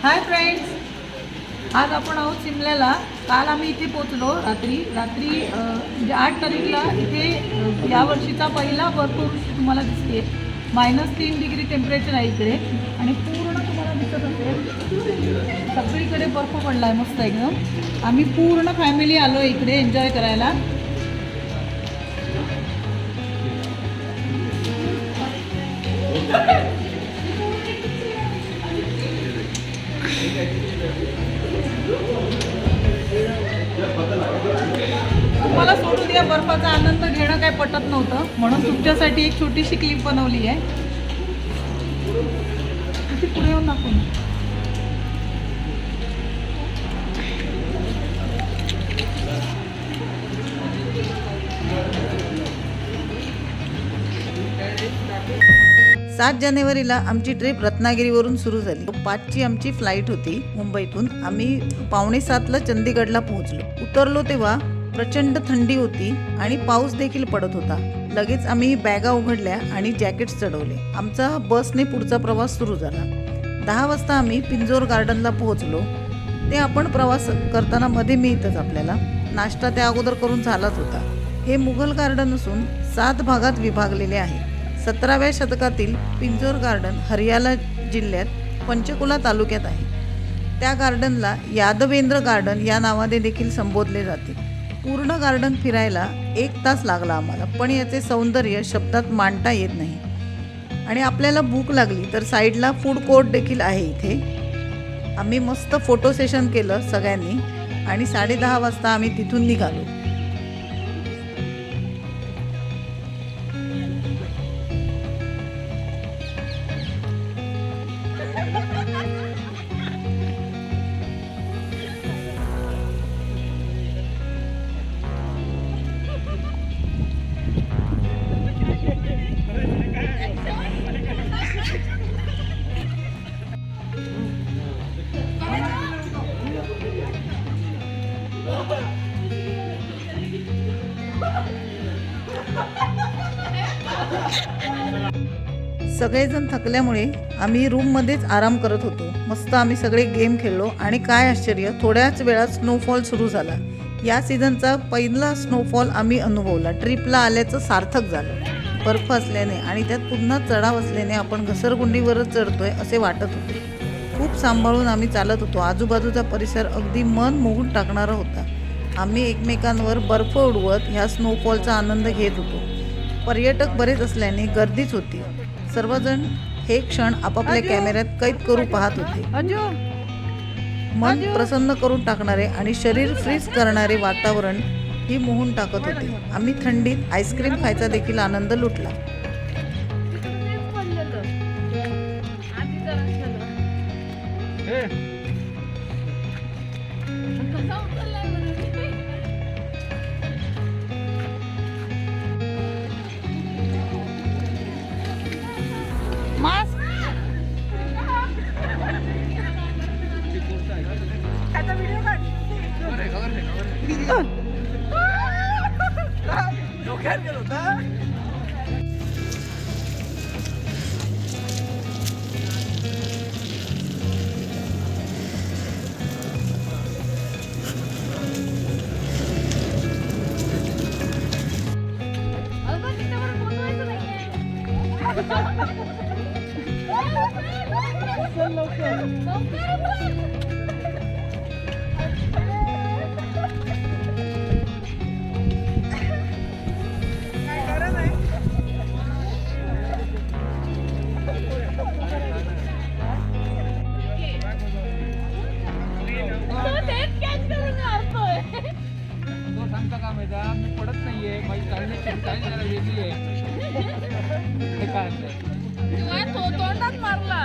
Hi friends, आज आपण आहोत शिमल्याला. काल आम्ही इथे पोचलो रात्री म्हणजे 8 तारीखला. इथे यावर्षीचा पहिला बर्फवृष्टी तुम्हाला दिसते. -3 डिग्री टेम्परेचर आहे इकडे आणि पूर्ण तुम्हाला दिसत असेल सगळीकडे बर्फ पडला आहे मस्त एकदम. आम्ही पूर्ण फॅमिली आलो इकडे एन्जॉय करायला. तुम्हाला सोडून या बर्फाचा आनंद घेणं काय पटत नव्हतं, म्हणून तुमच्यासाठी एक छोटीशी क्लिप बनवली आहे. ती पुढे येऊन दाखवू. जानेवारीला आमची ट्रिप रत्नागिरीवरून सुरू झाली. 5ची आमची फ्लाईट होती मुंबईतून. आम्ही 6:45ला चंदीगडला पोहोचलो. उतरलो तेव्हा प्रचंड थंडी होती आणि पाऊस देखील पडत होता. लगेच आम्ही बॅगा उघडल्या आणि जॅकेट्स चढवले. आमचा बसने पुढचा प्रवास सुरू झाला. 10 वाजता आम्ही पिंजोर गार्डनला पोहोचलो. ते आपण प्रवास करताना मध्ये मिळतच आपल्याला. नाश्ता त्या अगोदर करून झालाच होता. हे मुघल गार्डन असून 7 भागात विभागलेले आहे. 17व्या शतकातील पिंजोर गार्डन हरियाणा जिल्ह्यात पंचकुला तालुक्यात आहे. त्या गार्डनला यादवेंद्र गार्डन या नावाने देखील संबोधले जाते. पूर्ण गार्डन फिरायला 1 तास लागला आम्हाला, पण याचे सौंदर्य शब्दात मांडता येत नाही. आणि आपल्याला भूक लागली तर साईडला फूड कोर्ट देखील आहे इथे. आम्ही मस्त फोटो सेशन केलं सगळ्यांनी आणि 10:30 वाजता आम्ही तिथून निघालो. सगळेजण थकल्यामुळे आम्ही रूममध्येच आराम करत होतो. मस्त आम्ही सगळे गेम खेळलो आणि काय आश्चर्य, थोड्याच वेळात स्नोफॉल सुरू झाला. या सीझनचा पहिला स्नोफॉल आम्ही अनुभवला. ट्रिपला आल्याचं सार्थक झालं. बर्फ असल्याने आणि त्यात पुन्हा चढाव असल्याने आपण घसरगुंडीवरच चढतोय असे वाटत होते. खूप सांभाळून आम्ही चालत होतो. आजूबाजूचा परिसर अगदी मन मोहून टाकणारा होता. आम्ही एकमेकांवर बर्फ उडवत ह्या स्नोफॉलचा आनंद घेत होतो. पर्यटक बरेच असल्याने गर्दीच होती. सर्वजण हे क्षण आपापल्या कॅमेऱ्यात कैद करू पाहत होते. मन प्रसन्न करून टाकणारे आणि शरीर फ्रीज करणारे वातावरण ही मोहून टाकत होते. आम्ही थंडीत आईस्क्रीम खायचा देखील आनंद लुटला. मी पडत नाहीये, माझी चालण्याची स्टाईल जरा वेगळी आहे. काय तोंडात मारला.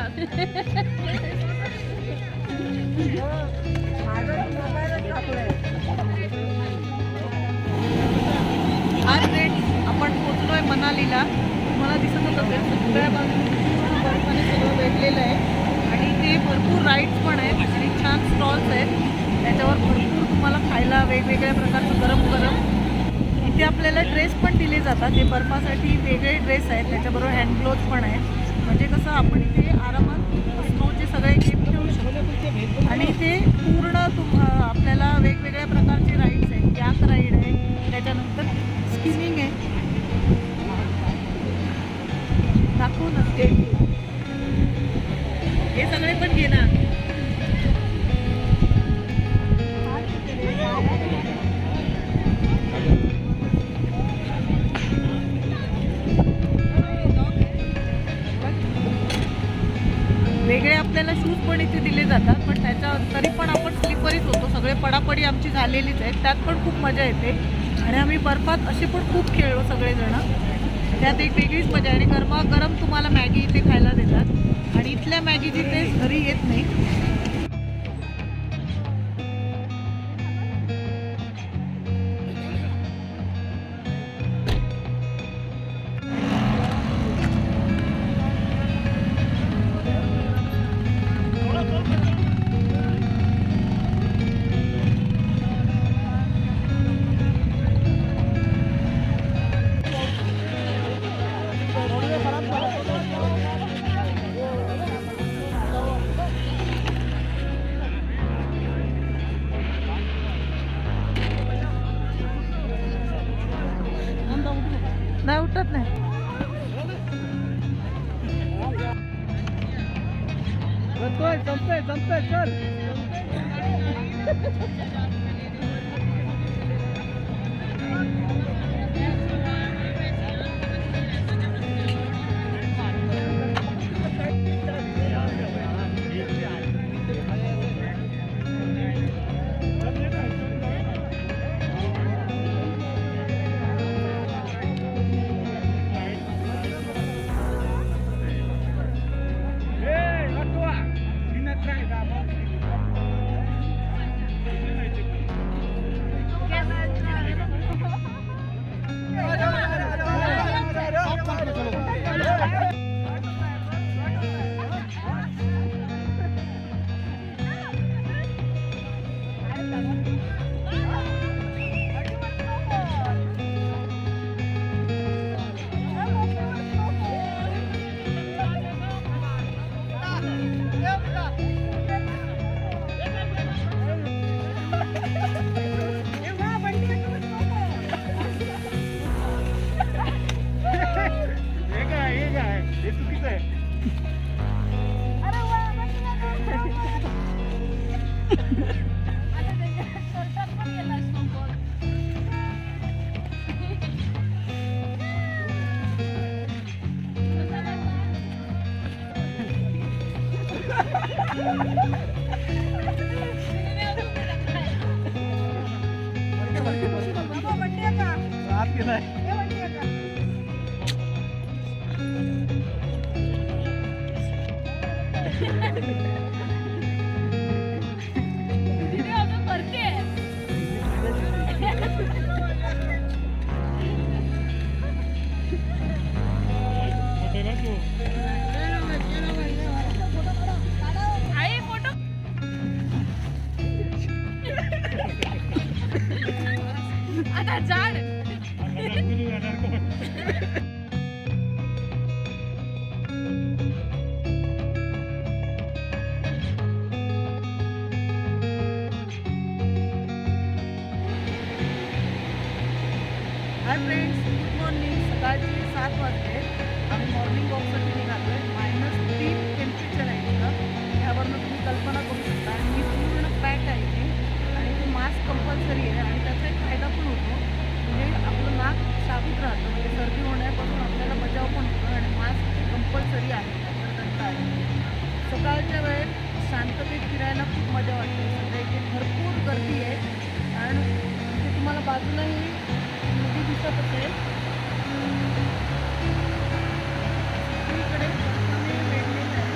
आज आपण पोचलोय मनालीला. तुम्हाला दिसत असेल सगळ्या बाजूला बर्फाने सगळं वेढलेलं आहे आणि इथे भरपूर राईड्स पण आहेत आणि छान स्टॉल्स आहेत. त्याच्यावर भरपूर तुम्हाला खायला वेगवेगळ्या प्रकारचं गरम गरम. इथे आपल्याला ड्रेस पण दिले जातात. हे बर्फासाठी वेगळे ड्रेस आहेत, त्याच्याबरोबर हँड ग्लोव्ज पण आहेत. म्हणजे कसं आपण इथे आरामात स्नोचे सगळे गेम खेळू शकतो. म्हणतात, पण त्याच्या तरी पण आपण स्लिपरीच होतो. सगळे पडापडी आमची झालेलीच आहे, त्यात पण खूप मजा येते. आणि आम्ही बर्फात असे पण खूप खेळलो सगळेजण, त्यात एक वेगळीच मजा. आणि गरमागरम तुम्हाला मॅगी इथे खायला देतात आणि इथल्या मॅगीची टेस्ट घरी येत नाही. नाही उठत नाही. चल. Hi friends, good morning. सकाळचे 7 वाजले. आम्ही मॉर्निंग वॉकसाठी निघालो आहे. -3 टेम्परेचर आहे इथं. त्यावरनं तुम्ही कल्पना करू शकता. आणि मी पूर्ण पॅक आहे इथे. आणि ते मास्क कंपल्सरी आहे. आणि त्याचा एक फायदा पण होतो, म्हणजे आपलं नाक साबीत राहतं, म्हणजे सर्दी होण्यापासून आपल्याला बचाव पण होतो. आणि मास्क कंपल्सरी आहे, अंतर्गत आहे. सकाळच्या वेळेत शांततेत फिरायला खूप मजा वाटते. सध्या इथे भरपूर गर्दी आहे. आणि इथे तुम्हाला बाजूलाही नदी दिसत असेल. सगळीकडे बर्फाने वेढलेलं आहे.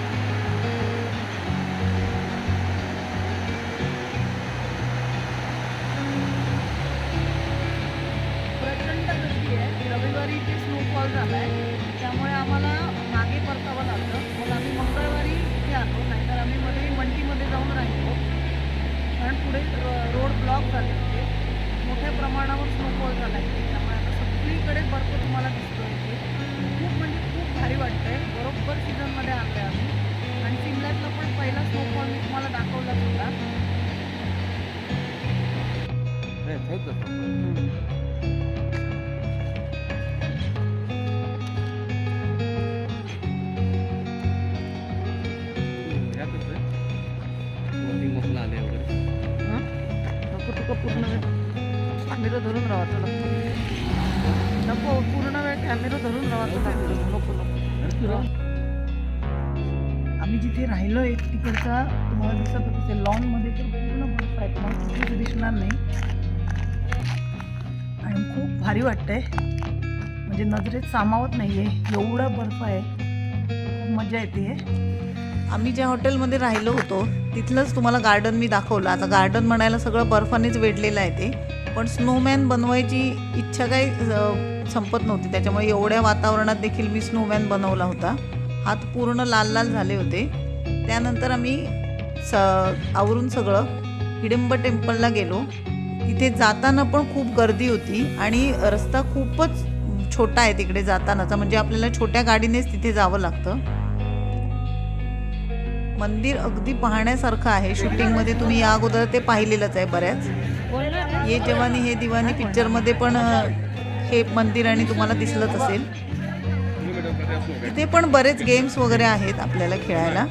प्रचंड गर्दी आहे. रविवारी इथे स्नोफॉल झाला आहे, त्यामुळे आम्हाला मागे परतावं लागलं. मग आम्ही मंगळवारी इथे आलो, नाहीतर आम्ही मध्ये मंडीमध्ये जाऊन राहिलो, कारण पुढे रोड ब्लॉक झाले होते. मोठ्या प्रमाणावर स्नोफॉल झाला आहे, त्यामुळे आता सगळीकडे बर्फ तुम्हाला दिसतो इथे. खूप म्हणजे खूप भारी वाटतंय. बरोबर सीझनमध्ये आणलं आहे आम्ही. आणि शिमल्यातला पण पहिला स्नोफॉल मी तुम्हाला दाखवलाच होता. नको तुका पूर्ण वेळ कॅमेरा धरून राहायचं लागतं. नको पूर्ण वेळ कॅमेरा धरून राहायचं लागतं. नको नको. आम्ही जिथे राहिलोय तिकडचा तुम्हाला दिसत असेल लॉनमध्ये तर पूर्ण बर्फ आहे, तुम्हाला कुठेच दिसणार नाही आणि खूप भारी वाटतंय, म्हणजे नजरेत सामावत नाही आहे एवढा बर्फ आहे, खूप मजा येते. आम्ही ज्या हॉटेलमध्ये राहिलो होतो तिथलंच तुम्हाला गार्डन मी दाखवलं. आता गार्डन म्हणायला सगळं बर्फानेच वेढलेलं आहे ते, पण स्नोमॅन बनवायची इच्छा काही संपत नव्हती, त्याच्यामुळे एवढ्या वातावरणात देखील मी स्नोमॅन बनवला होता. हात पूर्ण लाल लाल झाले होते. त्यानंतर आम्ही आवरून सगळं हिडिंब टेम्पलला गेलो. तिथे जाताना पण खूप गर्दी होती आणि रस्ता खूपच छोटा आहे तिकडे जातानाचा, म्हणजे आपल्याला छोट्या गाडीनेच तिथे जावं लागतं. मंदिर अगदी पाहण्यासारखं आहे. शूटिंगमध्ये तुम्ही या अगोदर ते पाहिलेलंच आहे बऱ्याच. ये जवानी हे दिवानी पिक्चरमध्ये पण हे मंदिर आणि तुम्हाला दिसलंच असेल. तिथे पण बरेच गेम्स वगैरे आहेत आपल्याला खेळायला.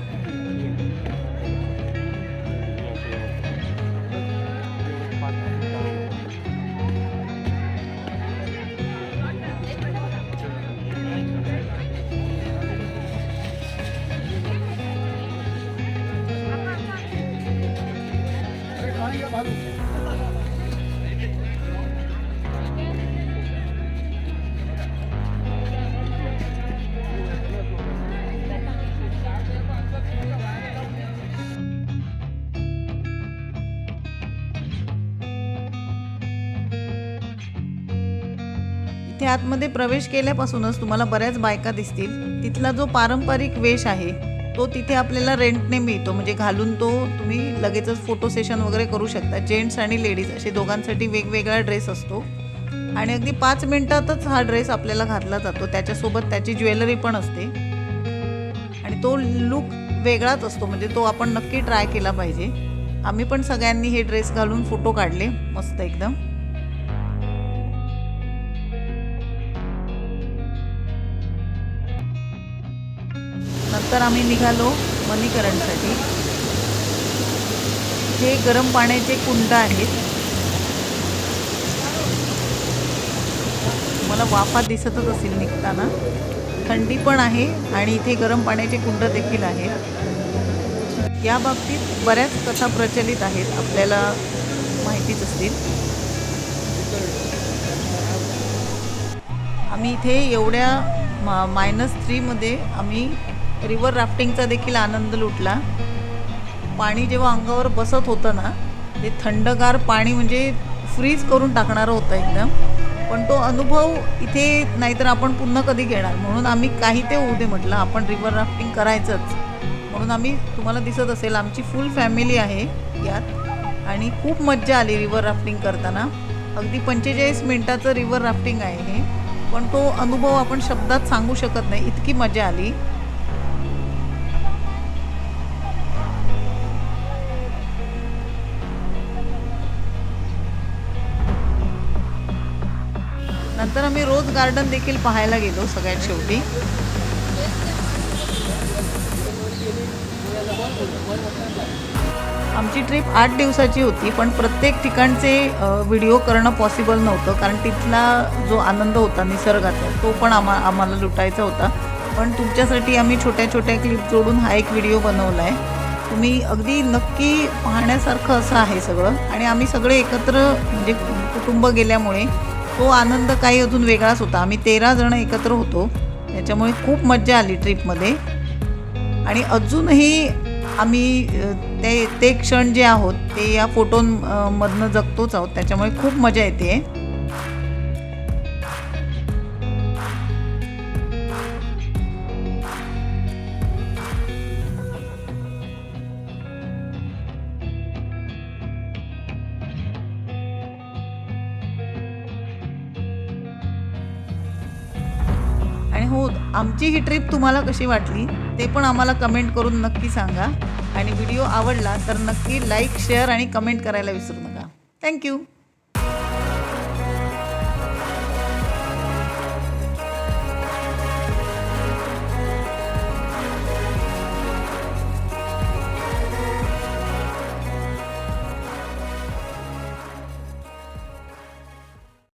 इथे आतमध्ये प्रवेश केल्यापासूनच तुम्हाला बऱ्याच बायका दिसतील. तिथला जो पारंपरिक वेश आहे तो तिथे आपल्याला रेंटने मिळतो, म्हणजे घालून तो तुम्ही लगेचच फोटो सेशन वगैरे करू शकता. जेंट्स आणि लेडीज असे दोघांसाठी वेगवेगळा ड्रेस असतो आणि अगदी 5 मिनिटातच हा ड्रेस आपल्याला घातला जातो. त्याच्यासोबत त्याची ज्वेलरी पण असते आणि तो लुक वेगळाच असतो, म्हणजे तो आपण नक्की ट्राय केला पाहिजे. आम्ही पण सगळ्यांनी हे ड्रेस घालून फोटो काढले मस्त एकदम. नंतर आम्ही निघालो वनीकरणसाठी. हे गरम पाण्याचे कुंड आहेत, मला वाफा दिसतच असेल निघताना. थंडी पण आहे आणि इथे गरम पाण्याचे कुंड देखील आहेत. या बाबतीत बऱ्याच कथा प्रचलित आहेत, आपल्याला माहितीच असतील. आम्ही इथे एवढ्या -3 आम्ही रिव्हर राफ्टिंगचा देखील आनंद लुटला. पाणी जेव्हा अंगावर बसत होतं ना, ते थंडगार पाणी म्हणजे फ्रीज करून टाकणारं होतं एकदम. पण तो अनुभव इथे नाहीतर आपण पुन्हा कधी घेणार, म्हणून आम्ही काही ते होऊ दे म्हटलं, आपण रिव्हर राफ्टिंग करायचंच. म्हणून आम्ही, तुम्हाला दिसत असेल आमची फुल फॅमिली आहे यात आणि खूप मज्जा आली रिव्हर राफ्टिंग करताना. अगदी 45 मिनिटाचं रिव्हर राफ्टिंग आहे हे, पण तो अनुभव आपण शब्दात सांगू शकत नाही, इतकी मजा आली. नंतर आम्ही रोज गार्डन देखील पाहायला गेलो सगळ्यात शेवटी. आमची ट्रिप 8 दिवसाची होती, पण प्रत्येक ठिकाणचे व्हिडिओ करणं पॉसिबल नव्हतं, कारण तिथला जो आनंद होता निसर्गाचा तो पण आम्हाला लुटायचा होता. पण तुमच्यासाठी आम्ही छोट्या छोट्या क्लिप जोडून हा एक व्हिडिओ बनवला आहे. तुम्ही अगदी नक्की पाहण्यासारखं असं आहे सगळं. आणि आम्ही सगळे एकत्र, म्हणजे कुटुंब गेल्यामुळे तो आनंद काही अजून वेगळाच होता. आम्ही 13 जण एकत्र होतो, त्याच्यामुळे खूप मज्जा आली ट्रिपमध्ये. आणि अजूनही आम्ही ते क्षण जे आहोत ते या फोटोंमधनं जगतोच आहोत, त्याच्यामुळे खूप मजा येते. आणि हो, आमची ही ट्रिप तुम्हाला कशी वाटली ते पण आम्हाला कमेंट करून नक्की सांगा. आणि व्हिडिओ आवडला तर नक्की लाईक, शेअर आणि कमेंट करायला विसरू नका. थँक्यू.